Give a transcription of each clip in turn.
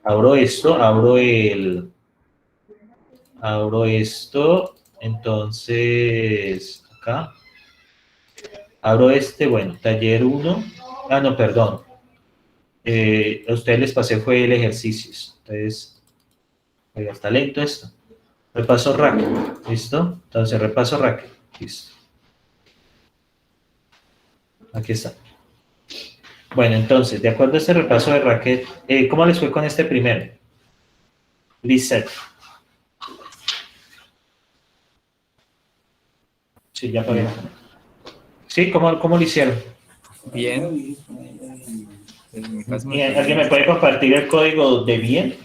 abro esto, entonces, acá, abro este, bueno, taller 1, no, perdón, a ustedes les pasé fue el ejercicio, entonces, oiga, está lento esto, repaso rack, ¿listo? Entonces, repaso rack, listo, aquí está. Bueno, entonces, de acuerdo a este repaso de racket, ¿cómo les fue con este primero? Reset. Sí, ya pagué. Sí, ¿cómo lo hicieron? Bien. En mi caso me fue ¿Alguien bien. me puede compartir el código de bien?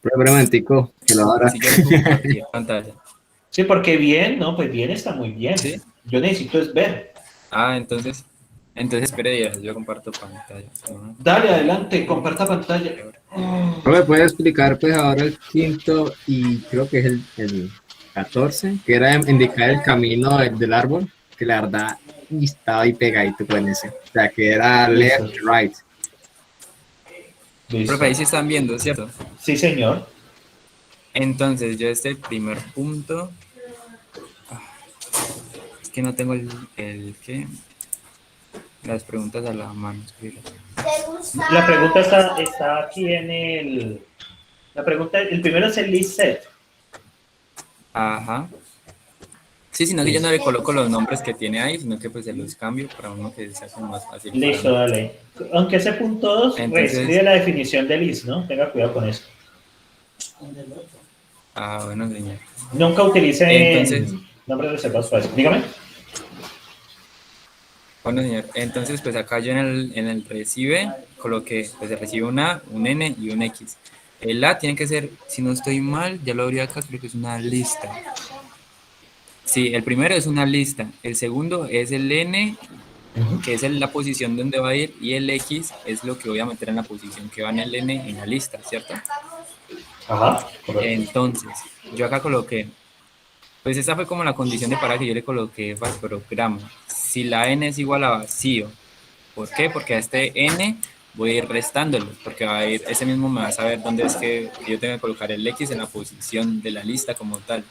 Brevemente, que lo abra. Sí, yo le puedo compartir pantalla. Sí, porque bien, no, pues bien está muy bien. ¿Sí? Yo necesito es ver. Entonces espere, yo comparto pantalla. Dale, adelante, comparta pantalla. ¿Me puede explicar pues ahora el quinto y creo que es el 14, que era indicar el camino del árbol, que la verdad y estaba ahí pegadito con ese, o sea que era Listo, left, right. Profe, listo. ahí sí están viendo, ¿cierto? Sí, señor. Entonces, yo este primer punto, es que no tengo ¿qué? Las preguntas a la mano. La pregunta está aquí en la pregunta, el primero es el list set. Ajá. Sí, sino que yo no Listo. le coloco los nombres que tiene ahí, sino que pues se los cambio para uno que se hace más fácil para Listo, mí. dale. Aunque ese punto 2 Entonces, reescribe la definición de list, ¿no? Tenga cuidado con eso. bueno, señor. Nunca Entonces, utilicen nombres reservados para eso. Dígame. bueno, señor. Entonces, pues acá yo en el recibe coloqué, pues se recibe un A, un N y un X. El A tiene que ser, si no estoy mal, ya lo abrí acá, creo que es una lista. Sí, el primero es una lista. El segundo es el N, que es la posición donde va a ir, y el X es lo que voy a meter en la posición que va en el N en la lista, ¿cierto? Ajá, correcto. Entonces, yo acá coloqué, pues esta fue como la condición de para que yo le coloqué para el programa. Si la N es igual a vacío, ¿por qué? Porque a este N voy a ir restándolo, porque va a ir, ese mismo me va a saber dónde es que yo tengo que colocar el X en la posición de la lista como tal.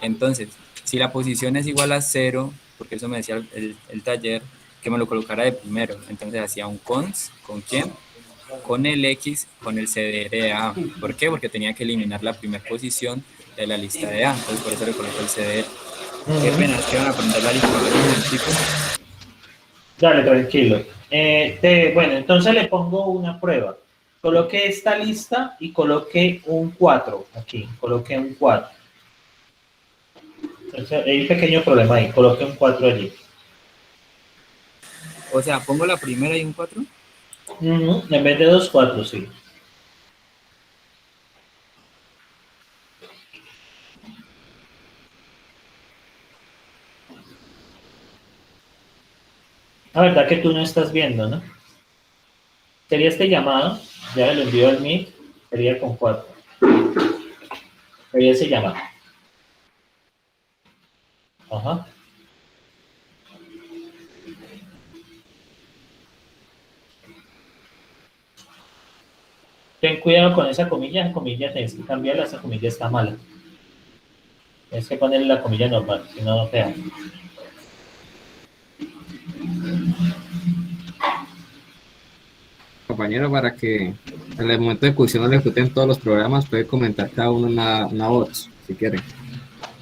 Entonces, si la posición es igual a 0, porque eso me decía el taller, que me lo colocara de primero. Entonces hacía un cons, ¿con quién? Con el X, con el CDR de A. ¿Por qué? Porque tenía que eliminar la primera posición de la lista de A. Entonces por eso le coloco el CDR. Qué pena, es que van a aprender la lista, chicos. Dale, tranquilo. Bueno, entonces le pongo una prueba. Coloque esta lista y coloque un 4 aquí. Coloque un 4. Hay un pequeño problema ahí. Coloque un 4 allí. O sea, pongo la primera y un 4. En vez de dos 4, sí. La verdad que tú no estás viendo, ¿no? Sería este llamado. Ya lo envío al Meet. Sería con 4. Sería ese llamado. Ajá. Ten cuidado con esa comilla tienes que cambiarla, esa comilla está mala. Tienes que ponerle la comilla normal, si no, no pega. Compañero, para que en el momento de discusión no le ejecuten todos los programas, puede comentar cada uno una voz, si quiere.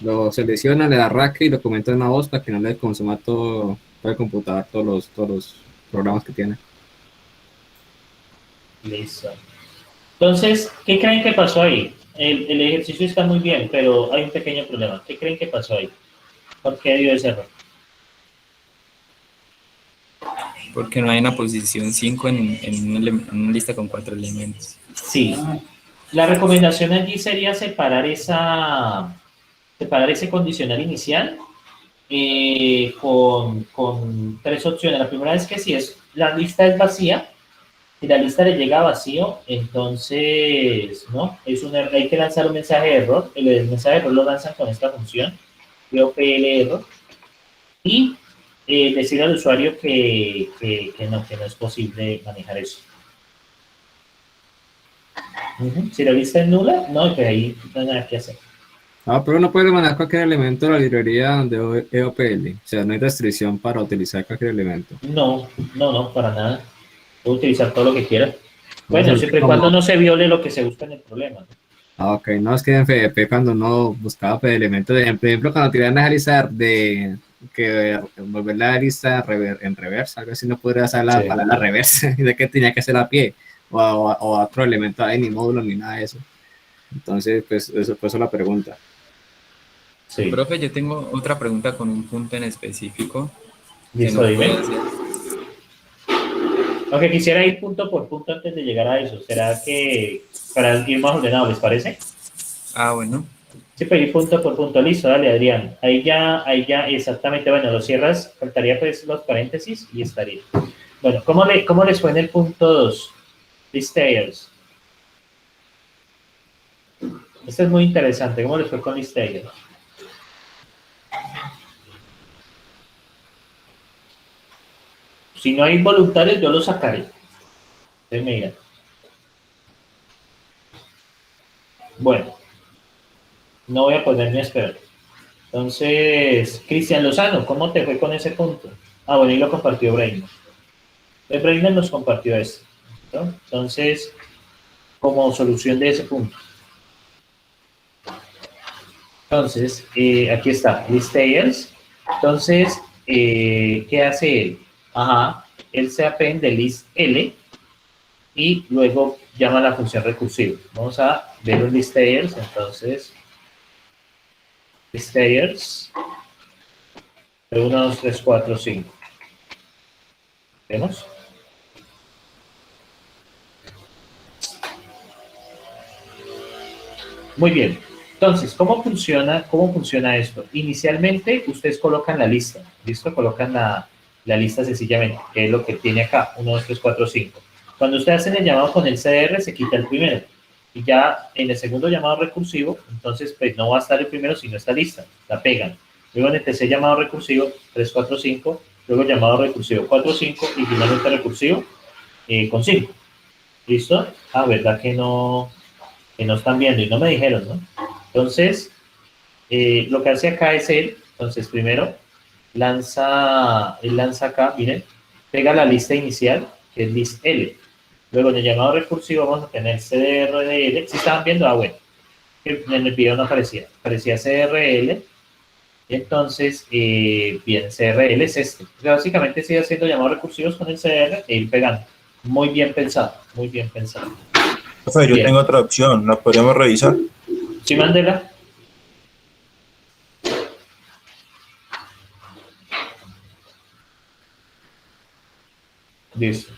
Lo selecciona, le da rack y lo comenta en una voz para que no le consuma todo el computador, todos los programas que tiene. Listo. Entonces, ¿qué creen que pasó ahí? El ejercicio está muy bien, pero hay un pequeño problema. ¿Qué creen que pasó ahí? ¿Por qué dio ese error? Porque no hay una posición 5 en una lista con 4 elementos. Sí. La recomendación allí sería separar ese condicional inicial con tres opciones. La primera es que si la lista es vacía, si la lista le llega a vacío, entonces, ¿no? Hay que lanzar un mensaje de error. El mensaje de error lo lanzan con esta función, PL error, y decir al usuario que no es posible manejar eso. Si la lista es nula, no, pues ahí no hay nada que hacer. Ah, pero uno puede mandar cualquier elemento a la librería de EOPL. O sea, no hay restricción para utilizar cualquier elemento. No, no, no, para nada. Puedo utilizar todo lo que quiera. Vamos a Bueno, ver siempre y cuando cómo. no se viole lo que se busca en el problema, ¿no? Ah, ok, no, es que en FDP cuando uno buscaba pues, elementos, por ejemplo, cuando tiran esa lista de que volver la lista en reversa, algo así, no podría hacer la Sí. palabra reversa, de que tenía que hacer a pie, o otro elemento ahí, ni módulo, ni nada de eso. Entonces, pues, eso fue la pregunta. Sí. Profe, yo tengo otra pregunta con un punto en específico que Listo, nos puede dime. hacer. Aunque quisiera ir punto por punto antes de llegar a eso. ¿Será que para ir más ordenado, les parece? Ah, bueno. Sí, pero ir punto por punto. Listo, dale, Adrián. Ahí ya, exactamente. Bueno, lo cierras. Faltaría pues los paréntesis y estaría. Bueno, cómo les fue en el punto 2? Listayers. Esto es muy interesante. ¿Cómo les fue con Listayers? Si no hay voluntarios, yo los sacaré. Ustedes me dirán. Bueno, no voy a ponerme a esperar. Entonces, Cristian Lozano, ¿cómo te fue con ese punto? Ah, bueno, y lo compartió Brainer. Brainer nos compartió esto, ¿no? Entonces, como solución de ese punto. Entonces, aquí está, list Entonces, ¿qué hace él? Ajá, él se aprende list L y luego llama a la función recursiva. Vamos a ver los listayers. Entonces, listayers 1, 2, 3, 4, 5. ¿Vemos? Muy bien. Entonces, ¿cómo funciona esto? Inicialmente, ustedes colocan la lista. ¿Listo? Colocan la lista sencillamente, que es lo que tiene acá, 1, 2, 3, 4, 5. Cuando ustedes hacen el llamado con el CDR, se quita el primero. Y ya en el segundo llamado recursivo, entonces pues no va a estar el primero, sino esta lista. La pegan. Luego en el tercer llamado recursivo, 3, 4, 5. Luego llamado recursivo 4, 5. Y finalmente recursivo con 5. ¿Listo? Ah, ¿verdad que no están viendo? Y no me dijeron, ¿no? Entonces, lo que hace acá es él, entonces primero él lanza acá, miren, pega la lista inicial, que es list L. Luego en el llamado recursivo vamos a tener CDRL. Si estaban viendo, ah, bueno, en el video no aparecía CDRL. Entonces, bien, CRL es este. O sea, básicamente sigue haciendo llamados recursivos con el CR e ir pegando. Muy bien pensado, muy bien pensado. Profe, yo tengo otra opción, ¿la podríamos revisar? Sí, Mandela. Listo,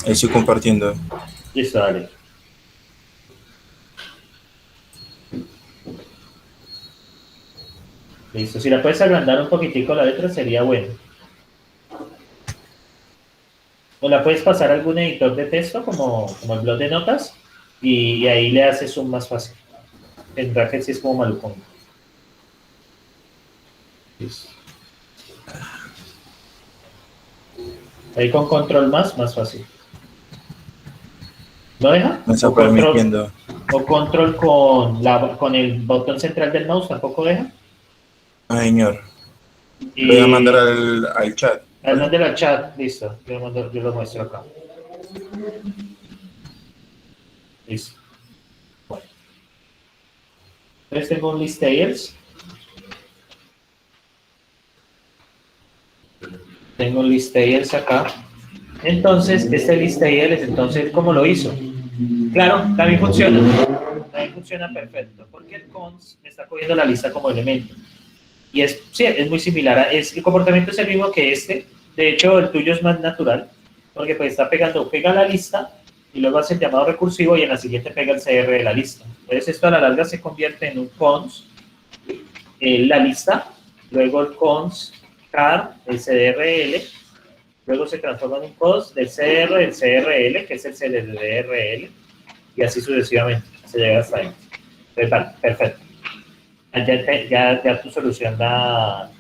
Ahí estoy compartiendo. listo, dale. Listo, si la puedes agrandar un poquitico la letra sería bueno. O la puedes pasar a algún editor de texto como el blog de notas y ahí le haces zoom más fácil. En Bracket sí es como malucón. Listo. Ahí con control más fácil. ¿No deja? Me está permitiendo. O control con el botón central del mouse tampoco deja. Ay, señor. Y Voy a mandar al chat. al ¿Vale? mandar al chat, listo. Yo lo muestro acá. Listo. Bueno. Entonces tengo un listayers. Tengo un listayers acá. Entonces, este listayers, entonces, ¿cómo lo hizo? Claro, también funciona. También funciona perfecto. Porque el cons me está cogiendo la lista como elemento. Y sí, es muy similar. El comportamiento es el mismo que este. De hecho, el tuyo es más natural. Porque pues está pega la lista y luego hace el llamado recursivo y en la siguiente pega el CR de la lista. Entonces esto a la larga se convierte en un cons, la lista, luego el cons car, el CDRL, luego se transforma en un cons del CR, el CRL, que es el CDRL, y así sucesivamente. Se llega hasta ahí. Perfecto. Ya tu solución la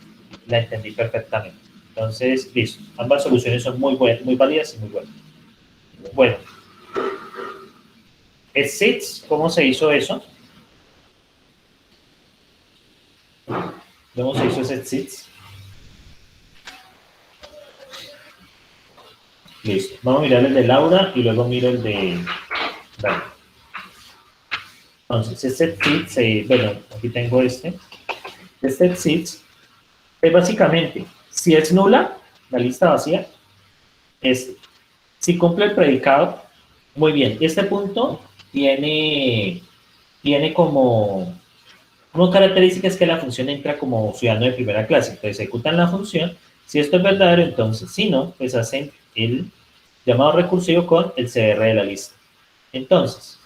entendí perfectamente. Entonces, listo. Ambas soluciones son muy buenas, muy válidas y muy buenas. Bueno. exits, ¿cómo se hizo eso? ¿Cómo se hizo ese exits? Listo. Vamos a mirar el de Laura y luego miro el de Dani. Entonces, este exits, bueno, aquí tengo este. Este exits es básicamente, si es nula, la lista vacía, si cumple el predicado, muy bien. Este punto tiene como características que la función entra como ciudadano de primera clase. Entonces ejecutan la función. Si esto es verdadero, entonces si no, pues hacen el llamado recursivo con el CR de la lista. Entonces,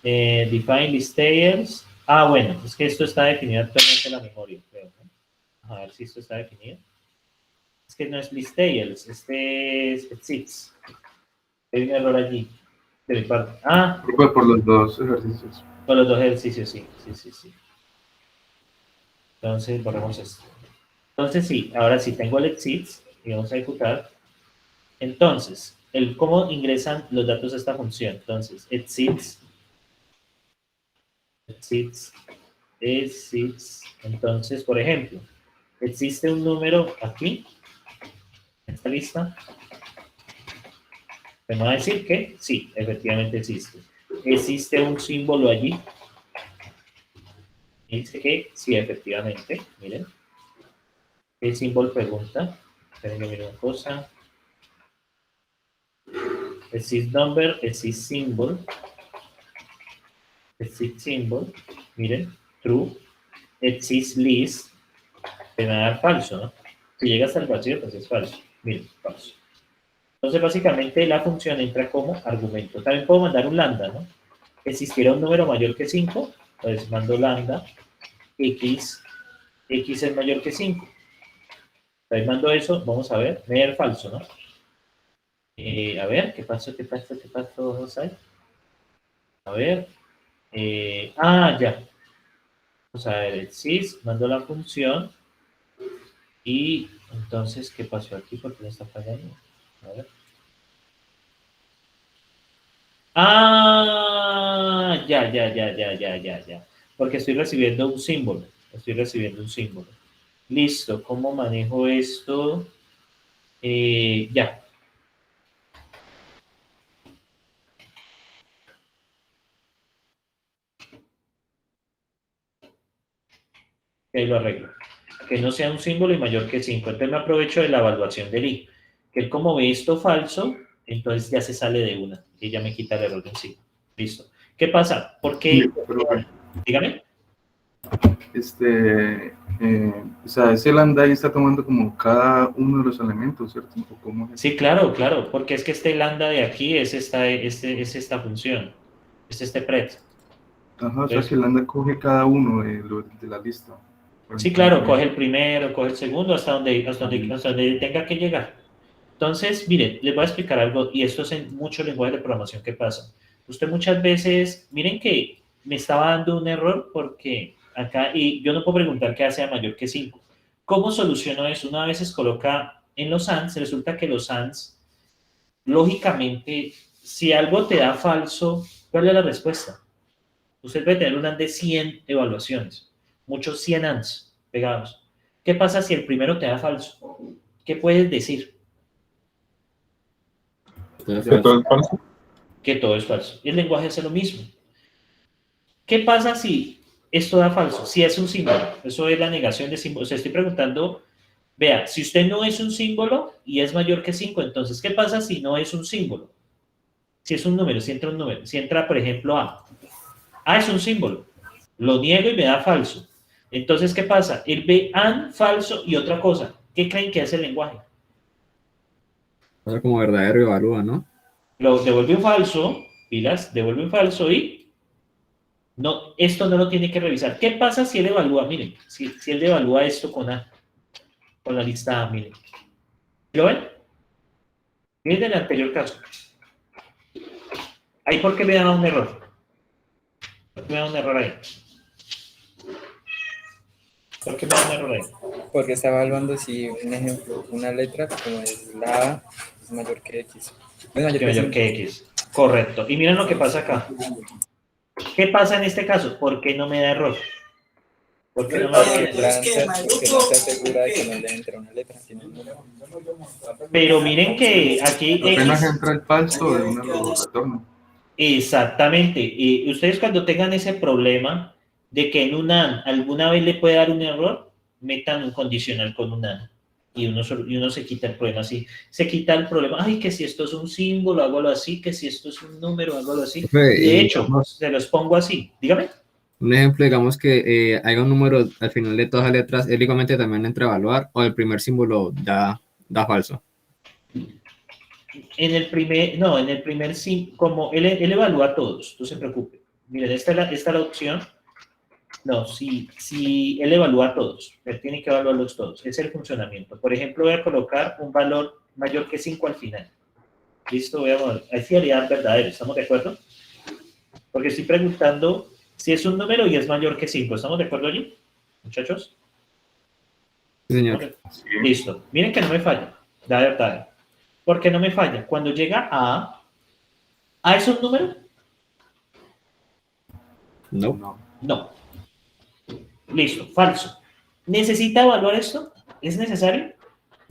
define list tails. Ah, bueno, es que esto está definido actualmente en la memoria, creo, ¿no? A ver si esto está definido. Es que no es list tails, este es exits. Hay un error allí de mi parte. Ah, Fue por los dos ejercicios. por los dos ejercicios, sí. Entonces, borremos esto. Entonces, sí, ahora sí tengo el exits y vamos a ejecutar. Entonces, cómo ingresan los datos a esta función. Entonces, exits. Entonces, por ejemplo, existe un número aquí, en esta lista. Me va a decir que sí, efectivamente existe. Existe un símbolo allí. Dice que sí, efectivamente. Miren. El símbolo pregunta. Esperen que mire una cosa. Exist number, exist symbol. Exist symbol. Miren. True. Exist list. Te va a dar falso, ¿no? Si llega hasta el vacío, pues es falso. Miren, falso. Entonces, básicamente, la función entra como argumento. También puedo mandar un lambda, ¿no? Existiera un número mayor que 5, pues mando lambda, x es mayor que 5. Entonces mando eso, vamos a ver, medir falso, ¿no? A ver, ¿qué pasó? Vamos a ver. A ver. Ya. Vamos a ver, el sys, mando la función. Y entonces, ¿qué pasó aquí? ¿Por qué no está fallando? A ver. Ya. Porque estoy recibiendo un símbolo. Listo, ¿cómo manejo esto? Ya. Ahí lo arreglo. Que no sea un símbolo y mayor que 5. Entonces me aprovecho de la evaluación del i. Que él como ve esto falso, entonces ya se sale de una. Y ya me quita el error de encima. Listo. ¿Qué pasa? Porque, Pero, dígame. o sea, ese lambda ahí está tomando como cada uno de los elementos, ¿cierto? ¿O cómo es? Sí, claro, porque es que este lambda de aquí es esta función. Es este pred. Ajá, o sea Entonces, que el lambda coge cada uno de la lista. sí, claro, coge el primero, coge el segundo, hasta donde tenga que llegar. Entonces, miren, les voy a explicar algo, y esto es en mucho lenguaje de programación que pasa. Usted muchas veces, miren que me estaba dando un error porque acá, y yo no puedo preguntar que A sea mayor que 5. ¿Cómo soluciono eso? Una vez coloca en los ANDs, resulta que los ANDs, lógicamente, si algo te da falso, ¿cuál es la respuesta? Usted puede tener un AND de 100 evaluaciones, muchos 100 ANDs pegados. ¿Qué pasa si el primero te da falso? ¿Qué puedes decir? Entonces, ¿Que todo es falso? Que todo es falso. Y el lenguaje hace lo mismo. ¿Qué pasa si esto da falso? Si es un símbolo. Eso es la negación de símbolo. O sea, estoy preguntando, vea, si usted no es un símbolo y es mayor que 5, entonces, ¿qué pasa si no es un símbolo? Si es un número, si entra un número, si entra, por ejemplo, A. A es un símbolo. Lo niego y me da falso. Entonces, ¿qué pasa? Él ve AND, falso y otra cosa. ¿Qué creen que hace el lenguaje? pasa como verdadero y evalúa, ¿no? Lo devuelve un falso, pilas, devuelve un falso y no, esto no lo tiene que revisar. ¿Qué pasa si él evalúa? Miren, si él evalúa esto con A, con la lista A, miren. ¿Lo ven? Miren el anterior caso. Ahí, ¿por qué me da un error? ¿Por qué me da un error ahí? ¿Por qué me da un error ahí? Porque está evaluando si, un ejemplo, una letra como es la A es mayor que X. Es mayor Que que mayor 5. que X. Correcto. Y miren lo que pasa acá. ¿Qué pasa en este caso? ¿Por qué no me da error? ¿Por qué no me da error? Porque no se asegura de que no le entre una letra. Sino un número. Pero miren que aquí Apenas X, entra el falso, de una lo retorna. exactamente. Y ustedes cuando tengan ese problema de que en un AND alguna vez le puede dar un error, metan un condicional con un AND. Y uno se quita el problema así. Se quita el problema, ay, que si esto es un símbolo, hágalo así, que si esto es un número, hágalo así. Profe, Y de y hecho, se los pongo así. Dígame. un ejemplo, digamos que haya un número al final de todas las letras, él igualmente también entra a evaluar, o el primer símbolo da falso. En el primer sí, como él evalúa a todos, no se preocupe. Miren, esta es la opción. No, si él evalúa a todos, él tiene que evaluarlos todos. Es el funcionamiento. Por ejemplo, voy a colocar un valor mayor que 5 al final. Listo, voy a mover. Ahí sí haría verdadero, ¿estamos de acuerdo? Porque estoy preguntando si es un número y es mayor que 5. ¿Estamos de acuerdo allí, muchachos? Sí, señor. Listo. Miren que no me falla. Da verdadero. ¿Por qué no me falla? Cuando llega ¿A es un número? No. No. No. Listo, falso. ¿Necesita evaluar esto? ¿Es necesario?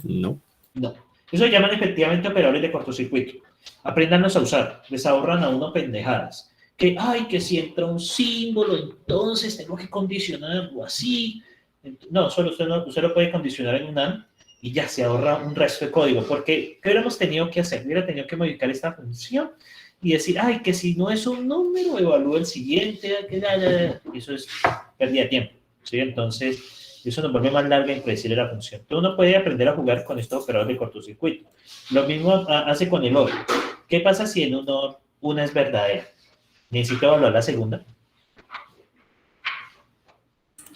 No. No. Eso se llaman efectivamente operadores de cortocircuito. Apréndanos a usar. Les ahorran a uno pendejadas. Que, ay, que si entra un símbolo, entonces tengo que condicionarlo así. No, solo usted lo puede condicionar en un AND y ya se ahorra un resto de código. Porque, ¿qué hubiéramos tenido que hacer? Hubiera tenido que modificar esta función y decir, ay, que si no es un número, evalúa el siguiente. Eso es pérdida de tiempo. ¿Sí? Entonces, eso nos vuelve más larga y predecible la función. Entonces, uno puede aprender a jugar con estos operadores de cortocircuito. Lo mismo hace con el OR. ¿Qué pasa si en un OR una es verdadera? ¿Necesito evaluar la segunda?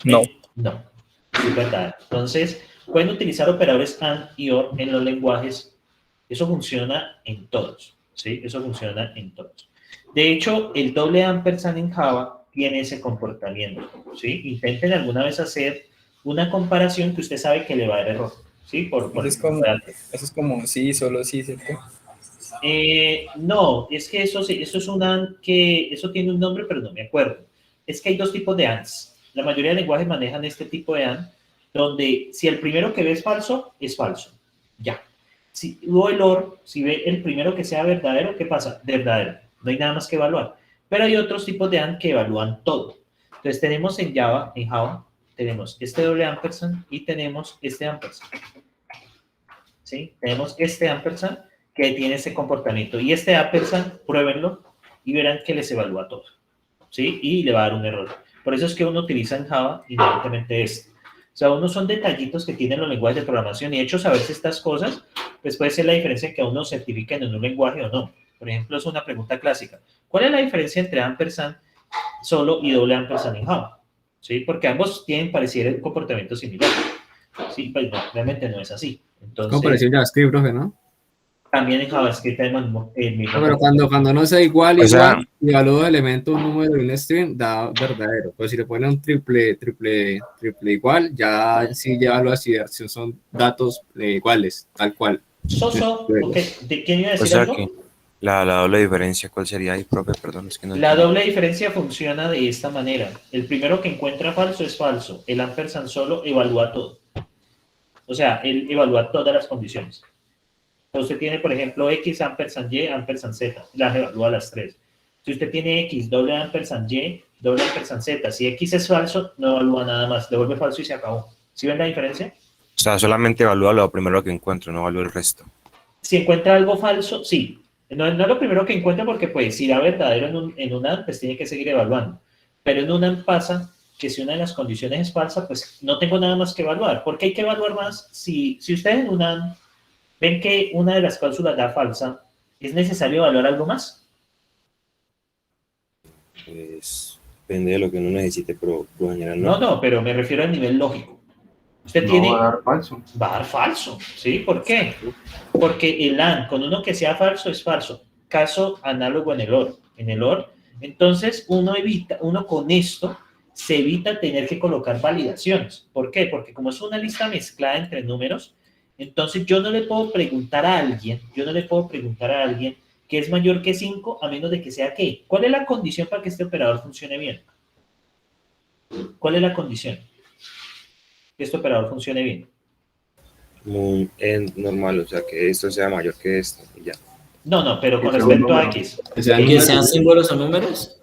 No. No, es verdadera. Entonces, pueden utilizar operadores AND y OR en los lenguajes. Eso funciona en todos. ¿Sí? Eso funciona en todos. De hecho, el doble ampersand en Java tiene ese comportamiento. ¿Sí? Intenten alguna vez hacer una comparación que usted sabe que le va a dar error. ¿Sí? Eso es como sí, solo sí, ¿cierto? No, es que eso es un AND que eso tiene un nombre, pero no me acuerdo. Es que hay dos tipos de ANDs. La mayoría de lenguajes manejan este tipo de AND, donde si el primero que ve es falso, es falso. Ya. Si luego el OR, si ve el primero que sea verdadero, ¿qué pasa? Verdadero. No hay nada más que evaluar. Pero hay otros tipos de AND que evalúan todo. Entonces tenemos en Java, tenemos este doble ampersand y tenemos este ampersand. ¿Sí? Tenemos este ampersand que tiene ese comportamiento. Y este ampersand, pruébenlo y verán que les evalúa todo. ¿Sí? Y le va a dar un error. Por eso es que uno utiliza en Java independientemente de esto. O sea, uno son detallitos que tienen los lenguajes de programación y de hecho saberse estas cosas, pues puede ser la diferencia en que a uno certifiquen en un lenguaje o no. Por ejemplo, es una pregunta clásica. ¿Cuál es la diferencia entre ampersand solo y doble ampersand en Java? ¿Sí? Porque ambos tienen pareciera un comportamiento similar. Sí, pues no, realmente no es así. Entonces, Como pareció en JavaScript, profe, ¿no? también en JavaScript tenemos el mismo. No, pero cuando no sea igual, O sea- y evalúa elemento, un número y un string, da verdadero. Pues si le pone un triple igual, ya sí ya lo hacía, si son datos iguales, tal cual. Ok. ¿Quién iba a O decir sea algo? que la doble diferencia, ¿cuál sería ahí, profe? Perdón, es que no La entiendo. doble diferencia funciona de esta manera. El primero que encuentra falso es falso. El ampersand solo evalúa todo. O sea, él evalúa todas las condiciones. Entonces, usted tiene, por ejemplo, X, ampersand Y, ampersand Z. Las evalúa las tres. Si usted tiene X, doble ampersand Y, doble ampersand Z. Si X es falso, no evalúa nada más. Devuelve falso y se acabó. ¿Sí ven la diferencia? O sea, solamente evalúa lo primero que encuentro, no evalúa el resto. Si encuentra algo falso, sí. No es lo primero que encuentra porque, pues, si da verdadero en un AND, pues tiene que seguir evaluando. Pero en un AND pasa que si una de las condiciones es falsa, pues no tengo nada más que evaluar. ¿Por qué hay que evaluar más? Si ustedes en un AND ven que una de las cláusulas da falsa, ¿es necesario evaluar algo más? Pues depende de lo que uno necesite, pero por lo general no. No, pero me refiero al nivel lógico. Usted No tiene... va a dar falso. Va a dar falso, ¿sí? ¿Por qué? Porque el AND, con uno que sea falso, es falso. Caso análogo en el OR. En el OR, entonces uno con esto, se evita tener que colocar validaciones. ¿Por qué? Porque como es una lista mezclada entre números, entonces yo no le puedo preguntar a alguien que es mayor que 5 a menos de que sea ¿qué? ¿Cuál es la condición para que este operador funcione bien? ¿Cuál es la condición? Que este operador funcione bien. Normal, o sea, que esto sea mayor que esto, y ya. No, pero con Que sea un respecto a número. X. Que sean ¿Que números. sean símbolos o números?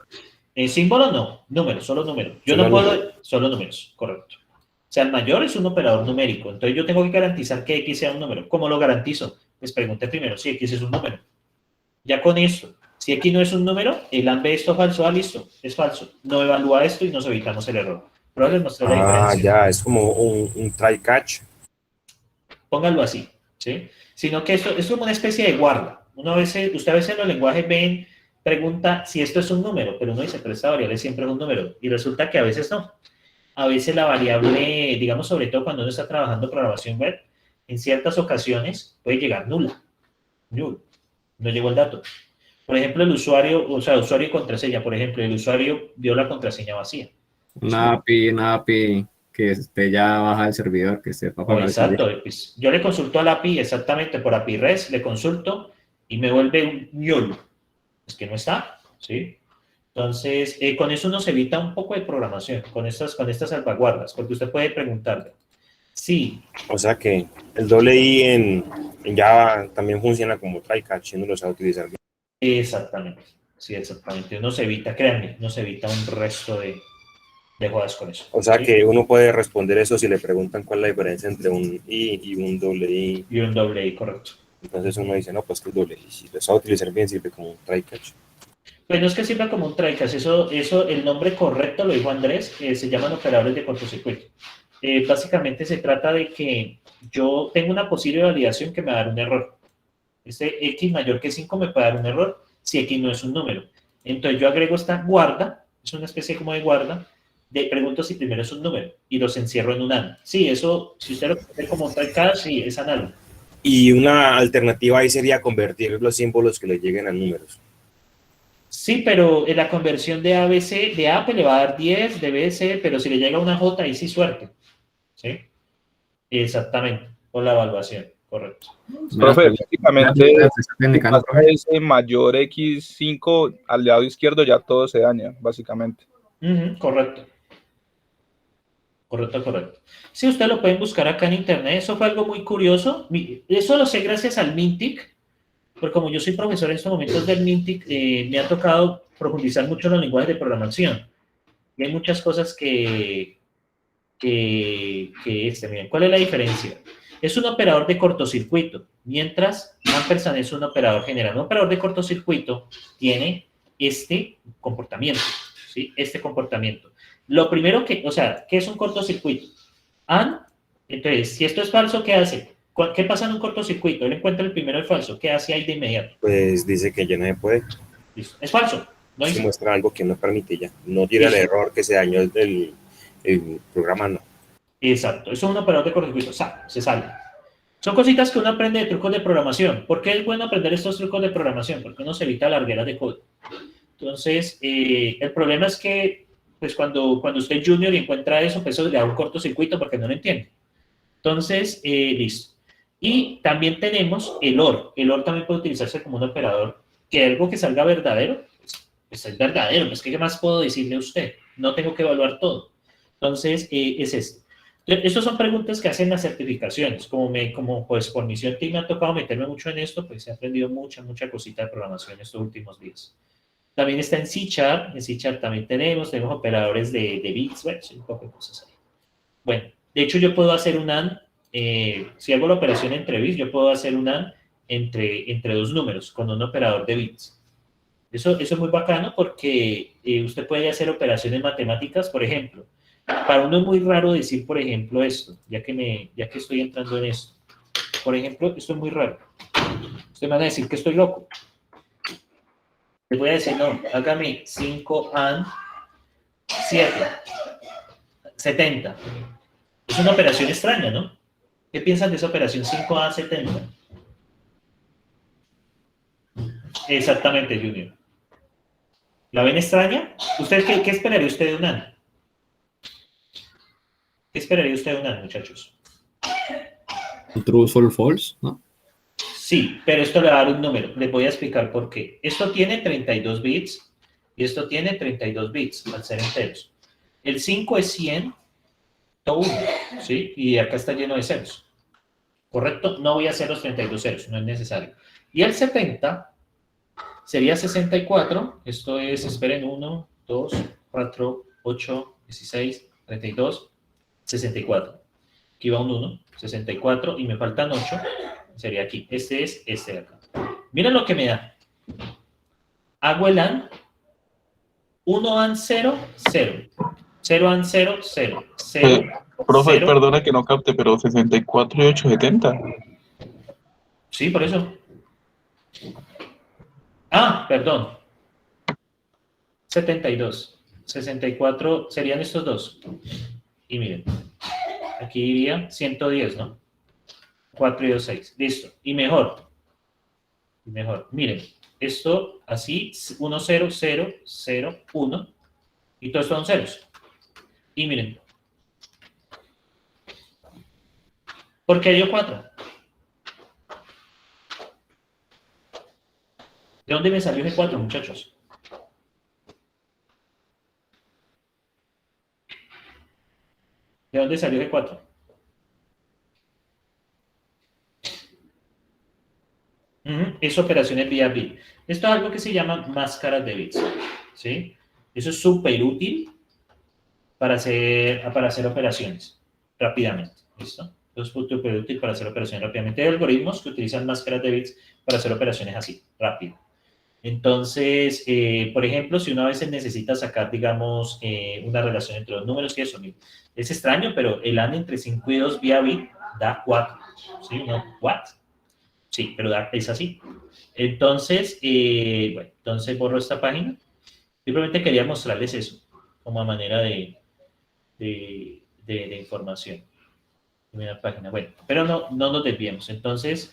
Símbolo no, números, solo números. Yo Solo no puedo, números. solo números, correcto. O sea, el mayor es un operador numérico, entonces yo tengo que garantizar que X sea un número. ¿Cómo lo garantizo? Les pregunté primero si X es un número. Ya con esto, si X no es un número, el AND ve esto falso, listo, es falso. No evalúa esto y nos evitamos el error. Pero les mostré la diferencia. Ya, es como un try-catch. Póngalo así, ¿sí? Sino que esto es como una especie de guarda. Usted a veces en los lenguajes ven, pregunta si esto es un número, pero uno dice, pero esta variable siempre es un número. Y resulta que a veces no. A veces la variable, digamos, sobre todo cuando uno está trabajando programación web, en ciertas ocasiones puede llegar nula. Null. No llegó el dato. Por ejemplo, el usuario, o sea, usuario y contraseña, por ejemplo, el usuario dio la contraseña vacía. Una API que esté ya baja el servidor, que esté para pagar el Exacto, servidor. pues, yo le consulto a la API exactamente por API REST, le consulto y me vuelve un null. Es que no está, ¿sí? Entonces, con eso nos evita un poco de programación, con estas salvaguardas, porque usted puede preguntarle, sí, O sea que el doble I en Java también funciona como try-catch, y uno lo sabe utilizar bien. exactamente, sí, exactamente, uno se evita, créanme, uno se evita un resto de jodas con eso. O sea ¿sí? que uno puede responder eso si le preguntan cuál es la diferencia entre un I y un doble I. Y un doble I, correcto. Entonces uno dice, no, pues que el doble I, si lo sabe utilizar bien, sirve como un try-catch. Pues no es que sirva como un try-catch, eso, el nombre correcto lo dijo Andrés, se llaman operadores de cortocircuito. Básicamente se trata de que yo tengo una posible validación que me va a dar un error. Este X mayor que 5 me puede dar un error si X no es un número. Entonces yo agrego esta guarda, es una especie como de guarda, pregunto si primero es un número y los encierro en un AND. Sí, eso, si usted lo ve como un try-catch, sí, es análogo. Y una alternativa ahí sería convertir los símbolos que le lleguen a números. Sí, pero en la conversión de ABC, de A pues le va a dar 10, de B, C, pero si le llega una J, ahí sí suerte. ¿Sí? Exactamente, por la evaluación, correcto. Profe, básicamente, si Indicando, pasa ese mayor X5 al lado izquierdo, ya todo se daña, básicamente. Correcto. Correcto. Sí, ustedes lo pueden buscar acá en internet. Eso fue algo muy curioso. Eso lo sé gracias al Mintic, porque como yo soy profesor en estos momentos del Mintic, me ha tocado profundizar mucho en los lenguajes de programación. Y hay muchas cosas miren, ¿cuál es la diferencia? Es un operador de cortocircuito, mientras ampersand es un operador general. Un operador de cortocircuito tiene este comportamiento, ¿sí? Este comportamiento. Lo primero ¿qué es un cortocircuito? Entonces, si esto es falso, ¿qué hace? ¿Qué pasa en un cortocircuito? Él encuentra el primero el falso, ¿qué hace ahí de inmediato? Pues dice que ya no se puede. Listo. Es falso. No Se dice. muestra algo que no permite ya. No tira el error que se dañó el programa, no. Exacto. Eso es un operador de cortocircuito. Se sale. Son cositas que uno aprende de trucos de programación. ¿Por qué es bueno aprender estos trucos de programación? Porque uno se evita largueras de código. Entonces, el problema es que pues cuando usted es junior y encuentra eso, pues eso le da un cortocircuito porque no lo entiende. Entonces, listo. Y también tenemos el OR. El OR también puede utilizarse como un operador que algo que salga verdadero, pues es verdadero. Pues, ¿qué más puedo decirle a usted? No tengo que evaluar todo. Entonces, es esto. Estas son preguntas que hacen las certificaciones. Como pues por misión TIC me ha tocado meterme mucho en esto, pues he aprendido mucha cosita de programación estos últimos días. También está en C#, en C# también tenemos operadores de bits, bueno, un poco de cosas ahí. Bueno, de hecho yo puedo hacer un AND, si hago la operación entre bits, yo puedo hacer un AND entre dos números con un operador de bits. Eso es muy bacano porque usted puede hacer operaciones matemáticas, por ejemplo. Para uno es muy raro decir, por ejemplo, esto, ya que estoy entrando en esto. Por ejemplo, esto es muy raro. Ustedes me van a decir que estoy loco. Les voy a decir, no, hágame 5 and 7, 70. Es una operación extraña, ¿no? ¿Qué piensan de esa operación 5 and 70? Exactamente, Junior. ¿La ven extraña? ¿Usted qué esperaría usted de un AND? ¿Qué esperaría usted de un AND, muchachos? True, false, ¿no? Sí, pero esto le va a dar un número. Les voy a explicar por qué. Esto tiene 32 bits y esto tiene 32 bits al ser enteros. El 5 es 100, 1, ¿sí? Y acá está lleno de ceros. ¿Correcto? No voy a hacer los 32 ceros, no es necesario. Y el 70 sería 64. Esto es, esperen, 1, 2, 4, 8, 16, 32, 64. Aquí va un 1, 64 y me faltan 8. Sería aquí. Este es este de acá. Miren lo que me da. Hago el AND. 1 AND 0, 0. 0 AND 0, 0. 0, Profe, 0. perdona que no capte, pero 64 y 870. Sí, por eso. Ah, perdón. 72. 64 serían estos dos. Y miren. Aquí iría 110, ¿no? 4 y 2, 6. Listo. Y mejor. Miren. Esto así, 1, 0, 0, 0, 1. Y todos son ceros. Y miren. ¿Por qué dio 4? ¿De dónde me salió ese 4, muchachos? ¿De dónde salió ese 4? Es operaciones vía bit. Esto es algo que se llama máscaras de bits. ¿Sí? Eso es súper útil para hacer operaciones rápidamente. ¿Listo? Eso es súper útil para hacer operaciones rápidamente. Hay algoritmos que utilizan máscaras de bits para hacer operaciones así, rápido. Entonces, por ejemplo, si uno a veces necesita sacar, digamos, una relación entre los números y eso, es extraño, pero el AND entre 5 y 2 vía bit da 4. ¿Sí? ¿No? ¿What? Sí, pero es así. Entonces, bueno, entonces borro esta página. Simplemente quería mostrarles eso, como a manera de información. Primera página. Bueno, pero no nos desviemos. Entonces,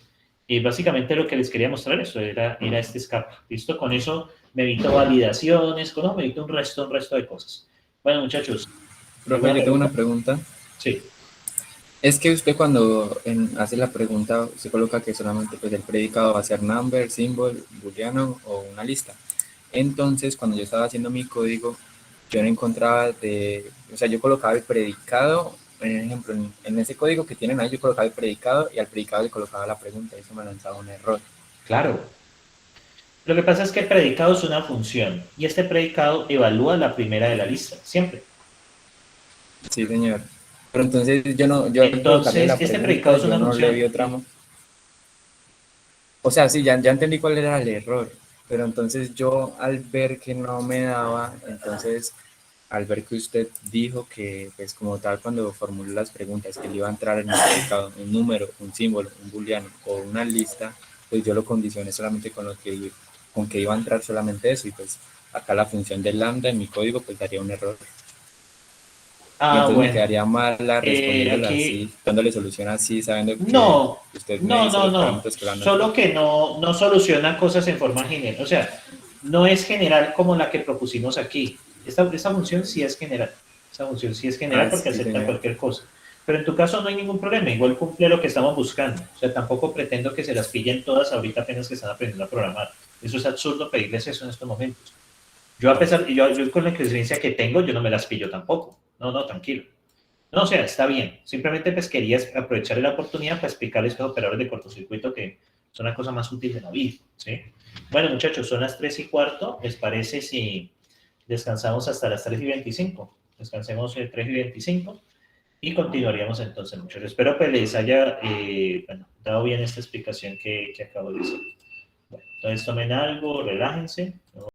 básicamente lo que les quería mostrar eso era este escape. ¿Listo? Con eso me evito validaciones, con eso me evito un resto de cosas. Bueno, muchachos. Profe, yo tengo una pregunta. Sí. Es que usted cuando hace la pregunta, se coloca que solamente pues, el predicado va a ser number, symbol, booleano o una lista. Entonces, cuando yo estaba haciendo mi código, yo no encontraba o sea, yo colocaba el predicado, por ejemplo, en ese código que tienen ahí, yo colocaba el predicado y al predicado le colocaba la pregunta y eso me lanzaba un error. Claro. Lo que pasa es que el predicado es una función y este predicado evalúa la primera de la lista, siempre. Sí, señor. Pero entonces Entonces, este predicado es una no función. le vi otra. O sea, sí, ya entendí cuál era el error, pero entonces yo al ver que no me daba, entonces al ver que usted dijo que pues como tal cuando formuló las preguntas que le iba a entrar en el predicado un número, un símbolo, un booleano o una lista, pues yo lo condicioné solamente con que iba a entrar solamente eso y pues acá la función del lambda en mi código pues daría un error. Y entonces Bueno. me quedaría mal respondiéndole aquí, así, dándole solución así, sabiendo que no, usted me dice los parámetros que van a solo que no soluciona cosas en forma general, o sea, no es general como la que propusimos aquí. Esta función sí es general, porque sí, acepta señor. cualquier cosa. Pero en tu caso no hay ningún problema, igual cumple lo que estamos buscando. O sea, tampoco pretendo que se las pillen todas ahorita apenas que están aprendiendo a programar. Eso es absurdo pedirles eso en estos momentos. Yo con la experiencia que tengo, yo no me las pillo tampoco. No, tranquilo. No, o sea, está bien. Simplemente pues quería aprovechar la oportunidad para explicarles que los operadores de cortocircuito que son la cosa más útil de la vida, ¿sí? Bueno, muchachos, son las 3:15. ¿Les parece si descansamos hasta las 3:25? Descansemos 3:25 y continuaríamos entonces, muchachos. Espero que les haya dado bien esta explicación que acabo de hacer. Bueno, entonces tomen algo, relájense.